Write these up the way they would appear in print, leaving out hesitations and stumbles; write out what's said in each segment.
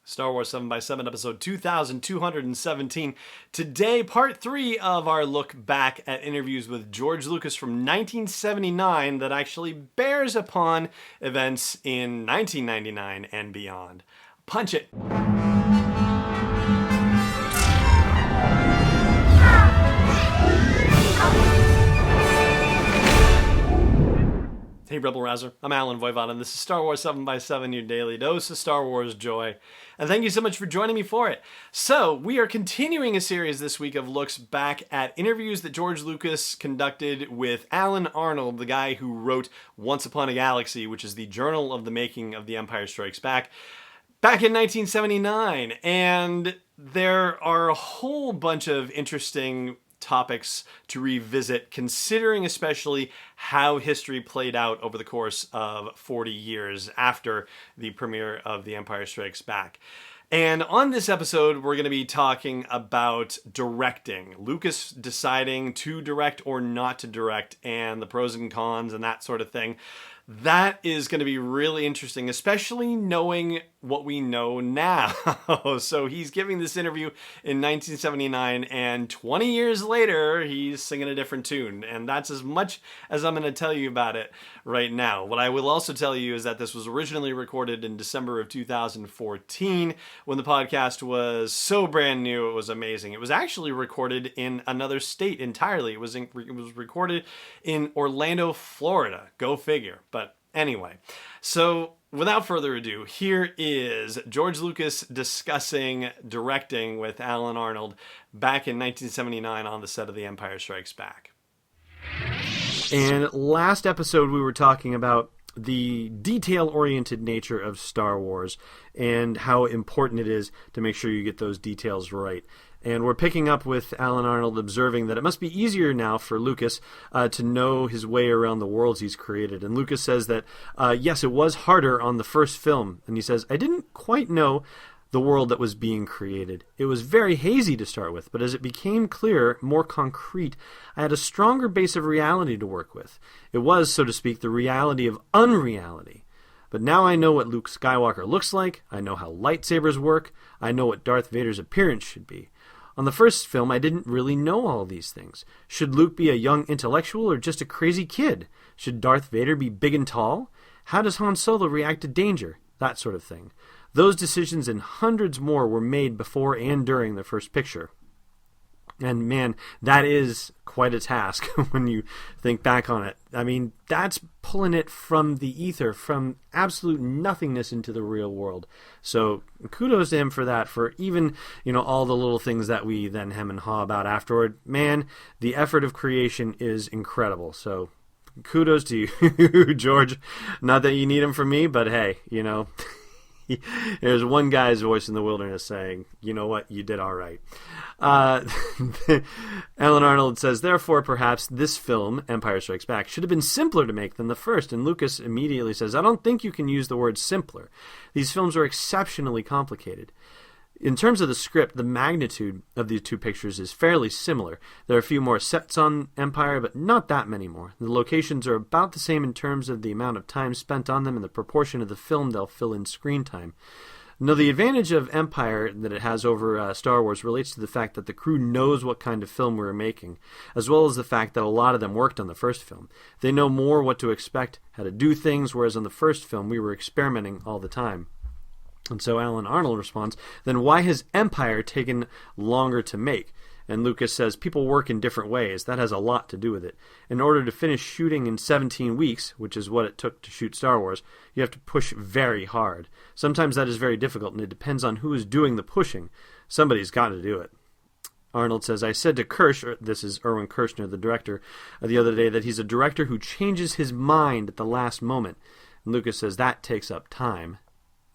Star Wars 7x7, episode 2217. Today, part 3 of our look back at interviews with George Lucas from 1979 that actually bears upon events in 1999 and beyond. Punch it! Hey Rebel Rouser, I'm Alan Voivod, and this is Star Wars 7x7, your daily dose of Star Wars joy. And thank you so much for joining me for it. So, we are continuing a series this week of looks back at interviews that George Lucas conducted with Alan Arnold, the guy who wrote Once Upon a Galaxy, which is the journal of the making of The Empire Strikes Back in 1979. And there are a whole bunch of interesting topics to revisit, considering especially how history played out over the course of 40 years after the premiere of The Empire Strikes Back. And on this episode, we're going to be talking about directing, Lucas deciding to direct or not to direct, and the pros and cons and that sort of thing. That is going to be really interesting, especially knowing what we know now. So he's giving this interview in 1979, and 20 years later, he's singing a different tune. And that's as much as I'm going to tell you about it right now. What I will also tell you is that this was originally recorded in December of 2014, when the podcast was so brand new, it was amazing. It was actually recorded in another state entirely. It was recorded in Orlando, Florida. Go figure. But anyway, so without further ado, here is George Lucas discussing directing with Alan Arnold back in 1979 on the set of The Empire Strikes Back. And last episode we were talking about the detail-oriented nature of Star Wars and how important it is to make sure you get those details right. And we're picking up with Alan Arnold observing that it must be easier now for Lucas to know his way around the worlds he's created. And Lucas says that, yes, it was harder on the first film. And he says, I didn't quite know the world that was being created. It was very hazy to start with, but as it became clearer, more concrete, I had a stronger base of reality to work with. It was, so to speak, the reality of unreality. But now I know what Luke Skywalker looks like, I know how lightsabers work, I know what Darth Vader's appearance should be. On the first film, I didn't really know all these things. Should Luke be a young intellectual or just a crazy kid? Should Darth Vader be big and tall? How does Han Solo react to danger? That sort of thing. Those decisions and hundreds more were made before and during the first picture. And man, that is quite a task when you think back on it. I mean, that's pulling it from the ether, from absolute nothingness into the real world. So kudos to him for that, for even, all the little things that we then hem and haw about afterward. Man, the effort of creation is incredible. So kudos to you, George. Not that you need him from me, but hey, there's one guy's voice in the wilderness saying, you know what, you did all right. Alan Arnold says, therefore, perhaps this film, Empire Strikes Back, should have been simpler to make than the first. And Lucas immediately says, I don't think you can use the word simpler. These films are exceptionally complicated. In terms of the script, the magnitude of these two pictures is fairly similar. There are a few more sets on Empire, but not that many more. The locations are about the same in terms of the amount of time spent on them and the proportion of the film they'll fill in screen time. Now, the advantage of Empire that it has over Star Wars relates to the fact that the crew knows what kind of film we were making, as well as the fact that a lot of them worked on the first film. They know more what to expect, how to do things, whereas on the first film we were experimenting all the time. And so Alan Arnold responds, then why has Empire taken longer to make? And Lucas says, people work in different ways. That has a lot to do with it. In order to finish shooting in 17 weeks, which is what it took to shoot Star Wars, you have to push very hard. Sometimes that is very difficult, and it depends on who is doing the pushing. Somebody's got to do it. Arnold says, I said to Kirsch, this is Erwin Kershner, the director, the other day, that he's a director who changes his mind at the last moment. And Lucas says, that takes up time.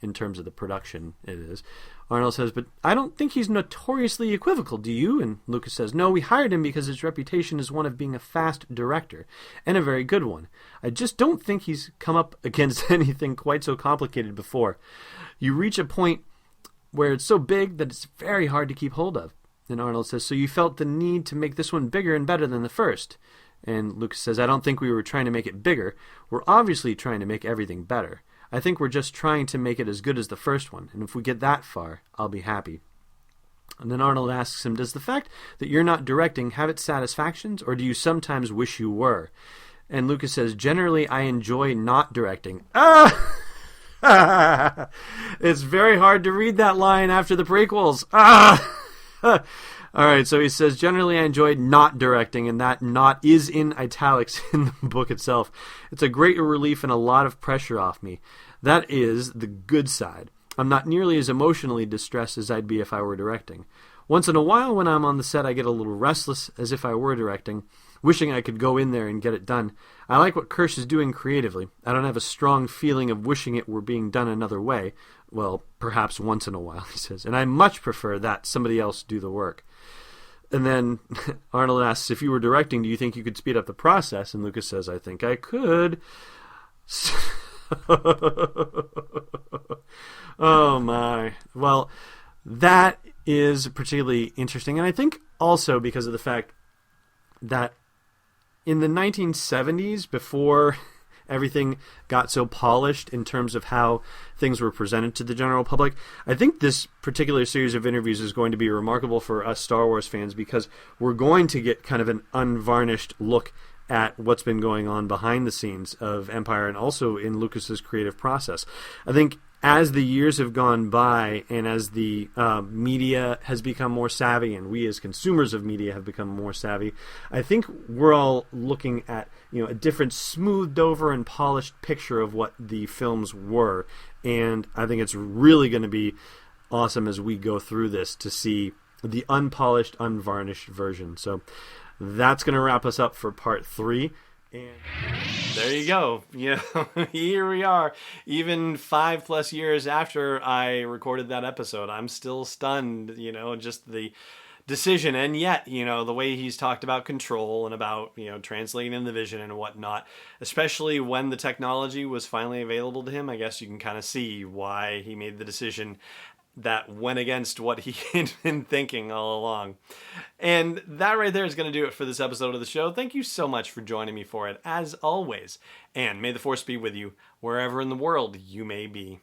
In terms of the production, it is. Arnold says, but I don't think he's notoriously equivocal, do you? And Lucas says, no, we hired him because his reputation is one of being a fast director, and a very good one. I just don't think he's come up against anything quite so complicated before. You reach a point where it's so big that it's very hard to keep hold of. And Arnold says, so you felt the need to make this one bigger and better than the first. And Lucas says, I don't think we were trying to make it bigger. We're obviously trying to make everything better. I think we're just trying to make it as good as the first one, and if we get that far, I'll be happy. And then Arnold asks him, does the fact that you're not directing have its satisfactions, or do you sometimes wish you were? And Lucas says, generally, I enjoy not directing. Ah! It's very hard to read that line after the prequels. Ah! All right, so he says, generally I enjoyed not directing, and that not is in italics in the book itself. It's a great relief and a lot of pressure off me. That is the good side. I'm not nearly as emotionally distressed as I'd be if I were directing. Once in a while when I'm on the set, I get a little restless, as if I were directing, wishing I could go in there and get it done. I like what Kirsch is doing creatively. I don't have a strong feeling of wishing it were being done another way. Well, perhaps once in a while, he says. And I much prefer that somebody else do the work. And then Arnold asks, if you were directing, do you think you could speed up the process? And Lucas says, I think I could. Oh, my. Well, that is particularly interesting. And I think also because of the fact that in the 1970s, before everything got so polished in terms of how things were presented to the general public, I think this particular series of interviews is going to be remarkable for us Star Wars fans because we're going to get kind of an unvarnished look at what's been going on behind the scenes of Empire and also in Lucas's creative process. I think as the years have gone by and as the media has become more savvy and we as consumers of media have become more savvy, I think we're all looking at a different smoothed over and polished picture of what the films were. And I think it's really going to be awesome as we go through this to see the unpolished, unvarnished version. So that's going to wrap us up for part 3. And there you go. Here we are. Even 5+ years after I recorded that episode, I'm still stunned, just the decision. And yet, the way he's talked about control and about, translating in the vision and whatnot, especially when the technology was finally available to him, I guess you can kind of see why he made the decision that went against what he had been thinking all along. And that right there is going to do it for this episode of the show. Thank you so much for joining me for it, as always. And may the Force be with you, wherever in the world you may be.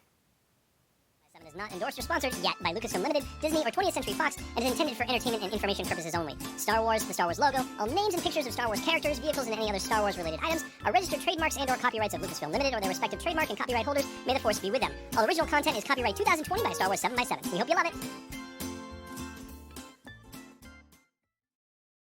Is not endorsed or sponsored yet by Lucasfilm Limited, Disney, or 20th Century Fox, and is intended for entertainment and information purposes only. Star Wars, the Star Wars logo, all names and pictures of Star Wars characters, vehicles, and any other Star Wars-related items are registered trademarks and/or copyrights of Lucasfilm Limited or their respective trademark and copyright holders. May the Force be with them. All original content is copyright 2020 by Star Wars 7x7. We hope you love it.